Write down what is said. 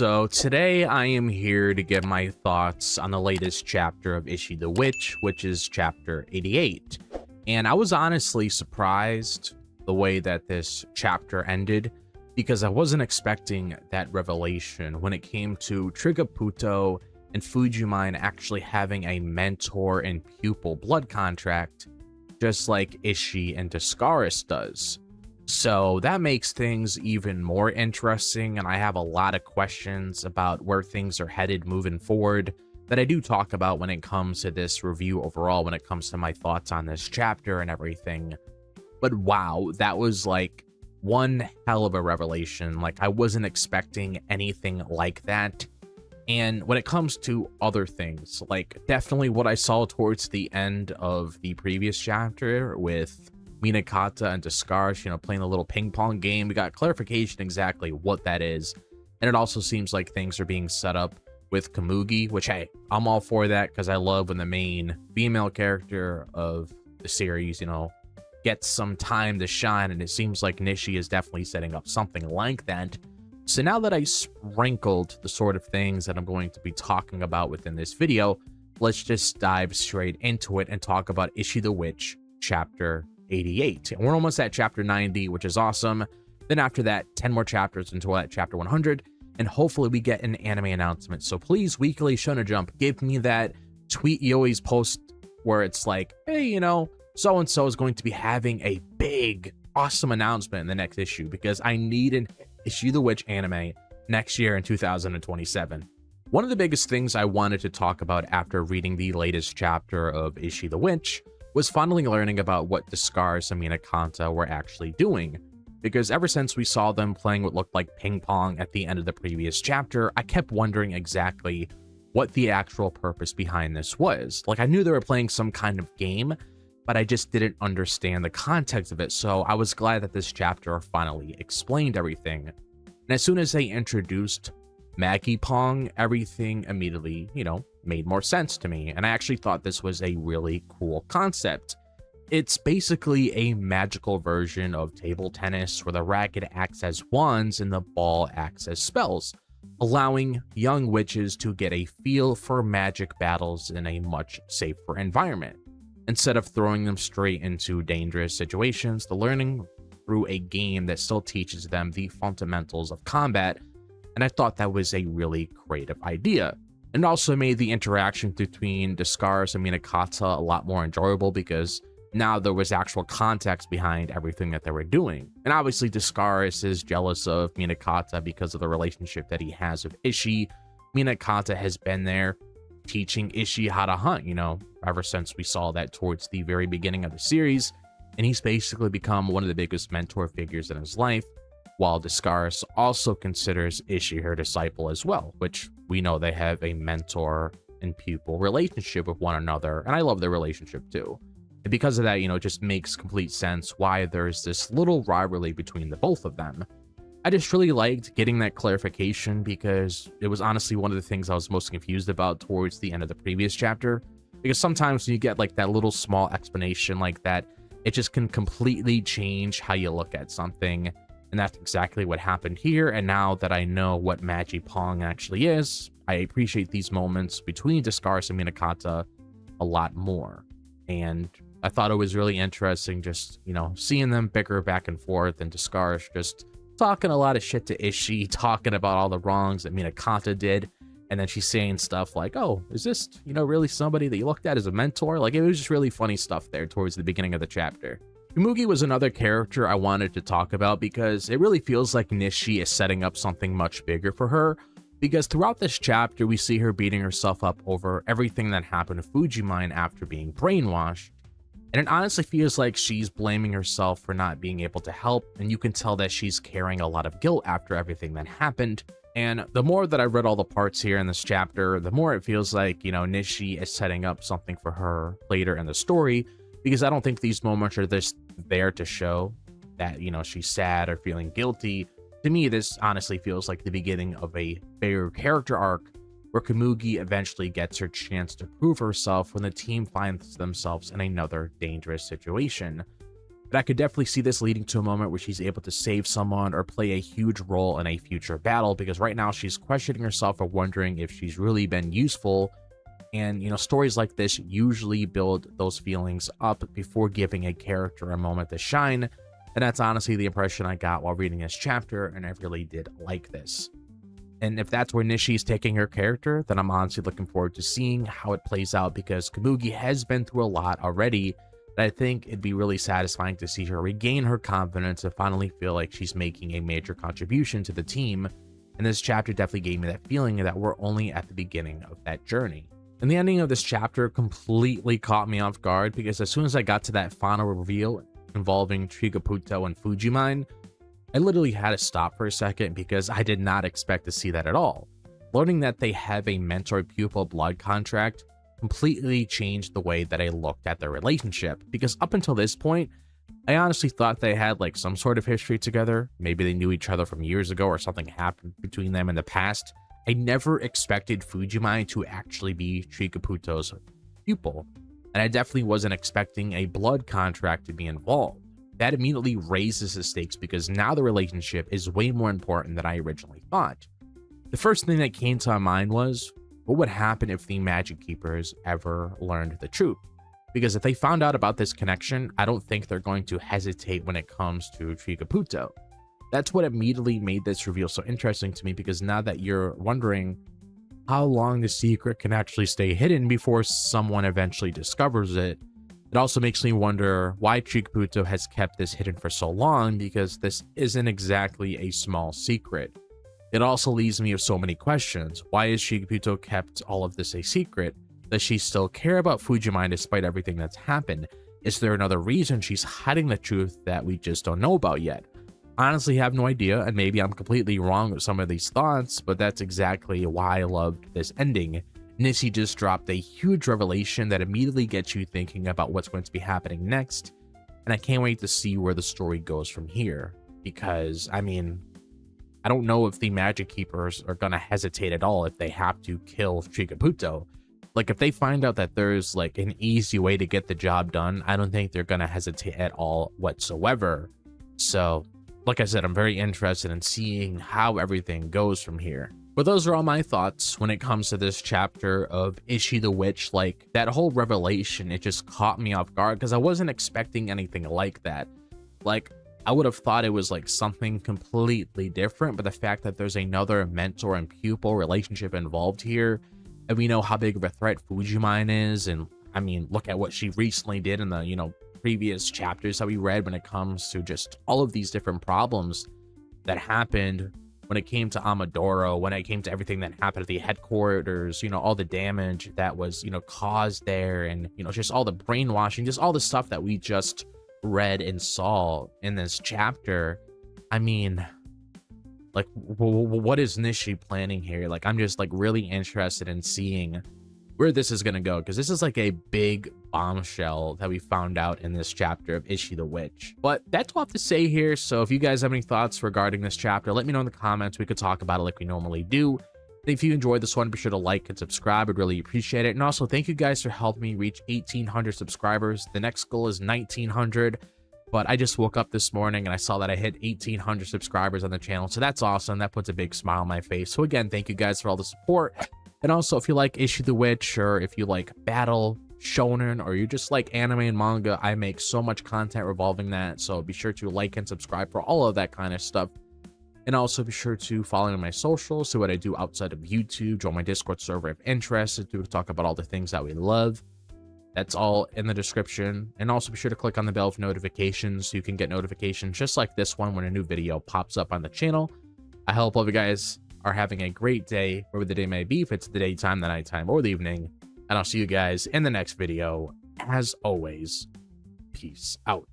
So today I am here to give my thoughts on the latest chapter of Ichi the Witch, which is chapter 88. And I was honestly surprised the way that this chapter ended, because I wasn't expecting that revelation when it came to Tricaputo and Fujimine actually having a mentor and pupil blood contract, just like Ichi and Descaris does. So that makes things even more interesting, and I have a lot of questions about where things are headed moving forward that I do talk about when it comes to this review overall, when it comes to my thoughts on this chapter and everything. But wow, that was like one hell of a revelation. Like, I wasn't expecting anything like that. And when it comes to other things, like definitely what I saw towards the end of the previous chapter with Minakata and Descaris, playing a little ping pong game, we got clarification exactly what that is. And it also seems like things are being set up with Kumugi, which, hey, I'm all for that, because I love when the main female character of the series, gets some time to shine, and it seems like Nishi is definitely setting up something like that. So now that I sprinkled the sort of things that I'm going to be talking about within this video, let's just dive straight into it and talk about Ichi the Witch Chapter 88. And we're almost at chapter 90, which is awesome. Then after that, 10 more chapters until at chapter 100, and hopefully we get an anime announcement. So please, Weekly Shonen Jump, give me that tweet you always post where it's like, hey, so-and-so is going to be having a big, awesome announcement in the next issue, because I need an Ichi the Witch anime next year in 2027. One of the biggest things I wanted to talk about after reading the latest chapter of Ichi the Witch was finally learning about what Descaris and Minakata were actually doing. Because ever since we saw them playing what looked like ping pong at the end of the previous chapter, I kept wondering exactly what the actual purpose behind this was. Like, I knew they were playing some kind of game, but I just didn't understand the context of it, so I was glad that this chapter finally explained everything. And as soon as they introduced Magipong, everything immediately, made more sense to me, and I actually thought this was a really cool concept. It's basically a magical version of table tennis, where the racket acts as wands and the ball acts as spells, allowing young witches to get a feel for magic battles in a much safer environment. Instead of throwing them straight into dangerous situations, they're learning through a game that still teaches them the fundamentals of combat, and I thought that was a really creative idea. And also made the interaction between Descaris and Minakata a lot more enjoyable, because now there was actual context behind everything that they were doing. And obviously Descaris is jealous of Minakata because of the relationship that he has with Ichi. Minakata has been there teaching Ichi how to hunt, ever since we saw that towards the very beginning of the series, and he's basically become one of the biggest mentor figures in his life, while Descaris also considers Ichi her disciple as well, which we know they have a mentor and pupil relationship with one another, and I love their relationship too. And because of that, it just makes complete sense why there's this little rivalry between the both of them. I just really liked getting that clarification, because it was honestly one of the things I was most confused about towards the end of the previous chapter. Because sometimes when you get like that little small explanation like that, it just can completely change how you look at something. And that's exactly what happened here. And now that I know what Magipong actually is, I appreciate these moments between Descaris and Minakata a lot more. And I thought it was really interesting just, seeing them bicker back and forth, and Descaris just talking a lot of shit to Ichi, talking about all the wrongs that Minakata did. And then she's saying stuff like, oh, is this, really somebody that you looked at as a mentor? Like, it was just really funny stuff there towards the beginning of the chapter. Kumugi was another character I wanted to talk about, because it really feels like Nishi is setting up something much bigger for her. Because throughout this chapter, we see her beating herself up over everything that happened to Fujimine after being brainwashed. And it honestly feels like she's blaming herself for not being able to help, and you can tell that she's carrying a lot of guilt after everything that happened. And the more that I read all the parts here in this chapter, the more it feels like, Nishi is setting up something for her later in the story, because I don't think these moments are just there to show that, she's sad or feeling guilty. To me, this honestly feels like the beginning of a bigger character arc, where Kumugi eventually gets her chance to prove herself when the team finds themselves in another dangerous situation. But I could definitely see this leading to a moment where she's able to save someone or play a huge role in a future battle, because right now she's questioning herself or wondering if she's really been useful. And, stories like this usually build those feelings up before giving a character a moment to shine. And that's honestly the impression I got while reading this chapter, and I really did like this. And if that's where Nishi's taking her character, then I'm honestly looking forward to seeing how it plays out, because Kumugi has been through a lot already. But I think it'd be really satisfying to see her regain her confidence and finally feel like she's making a major contribution to the team. And this chapter definitely gave me that feeling that we're only at the beginning of that journey. And the ending of this chapter completely caught me off guard, because as soon as I got to that final reveal involving Tricaputo and Fujimine, I literally had to stop for a second, because I did not expect to see that at all. Learning that they have a mentor-pupil blood contract completely changed the way that I looked at their relationship, because up until this point, I honestly thought they had like some sort of history together. Maybe they knew each other from years ago or something happened between them in the past. I never expected Fujimine to actually be Tricaputo's pupil, and I definitely wasn't expecting a blood contract to be involved. That immediately raises the stakes, because now the relationship is way more important than I originally thought. The first thing that came to my mind was, what would happen if the Magic Keepers ever learned the truth? Because if they found out about this connection, I don't think they're going to hesitate when it comes to Tricaputo. That's what immediately made this reveal so interesting to me, because now that you're wondering how long the secret can actually stay hidden before someone eventually discovers it, it also makes me wonder why Tricaputo has kept this hidden for so long, because this isn't exactly a small secret. It also leaves me with so many questions. Why is Tricaputo kept all of this a secret? Does she still care about Fujimine despite everything that's happened? Is there another reason she's hiding the truth that we just don't know about yet? Honestly, have no idea, and maybe I'm completely wrong with some of these thoughts, but that's exactly why I loved this ending. Nishi just dropped a huge revelation that immediately gets you thinking about what's going to be happening next, and I can't wait to see where the story goes from here, because, I don't know if the Magic Keepers are gonna hesitate at all if they have to kill Tricaputo. Like, if they find out that there's like an easy way to get the job done, I don't think they're gonna hesitate at all whatsoever. So, like I said, I'm very interested in seeing how everything goes from here. But those are all my thoughts when it comes to this chapter of Ichi the Witch. Like, that whole revelation, it just caught me off guard, because I wasn't expecting anything like that. Like, I would have thought it was like something completely different, but the fact that there's another mentor and pupil relationship involved here, and we know how big of a threat Fujimine is, and look at what she recently did in the, previous chapters that we read when it comes to just all of these different problems that happened when it came to Amadoro, when it came to everything that happened at the headquarters, all the damage that was, caused there, and, just all the brainwashing, just all the stuff that we just read and saw in this chapter. Like, what is Nishi planning here? Like, I'm just like really interested in seeing where this is gonna go, because this is like a big bombshell that we found out in this chapter of Ichi the Witch. But that's all I have to say here. So if you guys have any thoughts regarding this chapter, let me know in the comments. We could talk about it like we normally do. If you enjoyed this one, be sure to like and subscribe. I'd really appreciate it. And also, thank you guys for helping me reach 1,800 subscribers. The next goal is 1,900. But I just woke up this morning and I saw that I hit 1,800 subscribers on the channel. So that's awesome. That puts a big smile on my face. So again, thank you guys for all the support. And also, if you like Ichi the Witch, or if you like battle, shonen, or you just like anime and manga, I make so much content revolving that. So be sure to like and subscribe for all of that kind of stuff. And also be sure to follow me on my socials, see what I do outside of YouTube, join my Discord server if interested, to talk about all the things that we love. That's all in the description. And also be sure to click on the bell for notifications so you can get notifications just like this one when a new video pops up on the channel. I hope all of you guys are having a great day, wherever the day may be, if it's the daytime, the nighttime, or the evening. And I'll see you guys in the next video. As always, peace out.